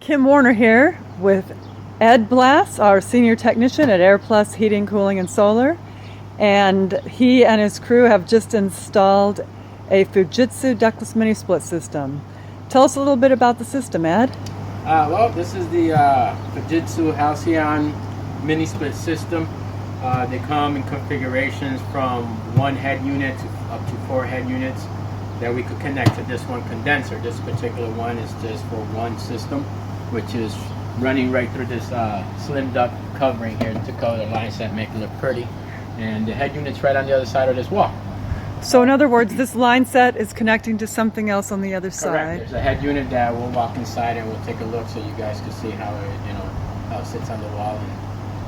Kim Warner here with Ed Blass, our senior technician at Air Plus Heating, Cooling, and Solar. And he and his crew have just installed a Fujitsu Ductless mini split system. Tell us a little bit about the system, Ed. Well, this is the Fujitsu Halcyon mini split system. They come in configurations from 1 head unit to up to 4 head units that we could connect to this one condenser. This particular one is just for one system, which is running right through this slim duct covering here to cover the line set, make it look pretty. And the head unit's right on the other side of this wall. So in other words, this line set is connecting to something else on the other Correct. side. There's a head unit that we'll walk inside and we'll take a look so you guys can see how it, how it sits on the wall.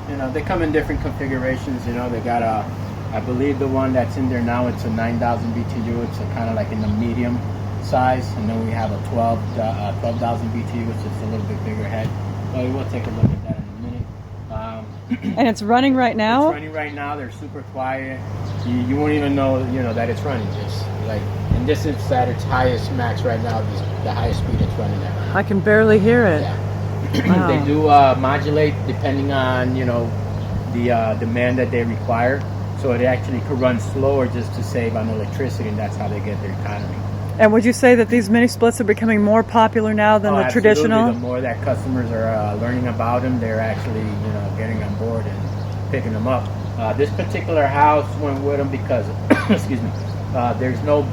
And they come in different configurations. They got I believe the one that's in there now, it's a 9,000 BTU. It's kind of like in the medium size, and then we have a 12,000 BTU, which is a little bit bigger head. But we'll take a look at that in a minute. And it's running right now? It's running right now. They're super quiet. You won't even know, that it's running. It's like, and this is at its highest max right now. This the highest speed it's running at. I can barely hear it. Yeah. Wow. They do modulate depending on the demand that they require. So it actually could run slower just to save on electricity, and that's how they get their economy. And would you say that these mini splits are becoming more popular now than the Absolutely. traditional? The more that customers are learning about them, they're actually getting on board and picking them up. This particular house went with them because, excuse me, there's no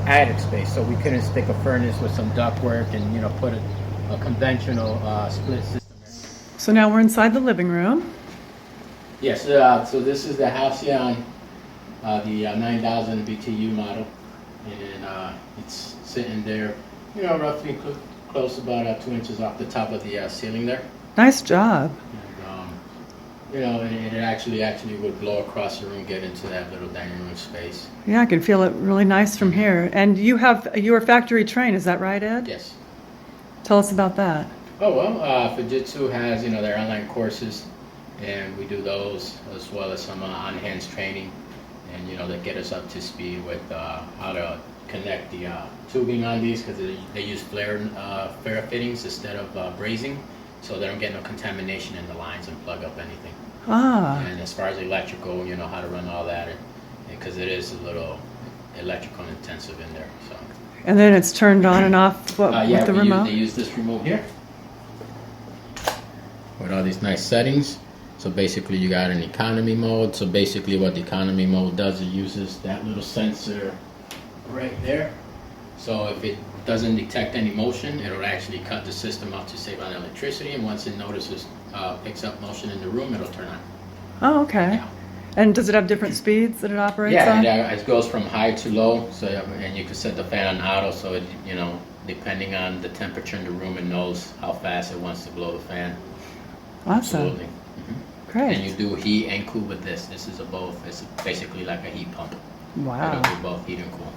attic space, so we couldn't stick a furnace with some ductwork and put a conventional split system in. So now we're inside the living room. Yes, so this is the Halcyon, the 9,000 BTU model, and it's sitting there, roughly close about 2 inches off the top of the ceiling there. Nice job. And it actually would blow across the room, get into that little dining room space. Yeah, I can feel it really nice from here. And you are factory trained, is that right, Ed? Yes. Tell us about that. Oh, well, Fujitsu has, their online courses, and we do those as well as some on-hands training, and that get us up to speed with how to connect the tubing on these, because they use flare fittings instead of brazing, so they don't get no contamination in the lines and plug up anything. And as far as electrical, how to run all that, because it is a little electrical intensive in there. So. And then it's turned on and off with the remote? They use this remote here with all these nice settings. So basically you got an economy mode. So basically what the economy mode does, it uses that little sensor right there. So if it doesn't detect any motion, it'll actually cut the system off to save on electricity. And once it notices, picks up motion in the room, it'll turn on. Oh, okay. Yeah. And does it have different speeds that it operates on? Yeah, it goes from high to low. So and you can set the fan on auto. So it, depending on the temperature in the room, it knows how fast it wants to blow the fan. Awesome. Absolutely. Great. And you do heat and cool with this. This is a both. It's basically like a heat pump. Wow. It'll do both heat and cool.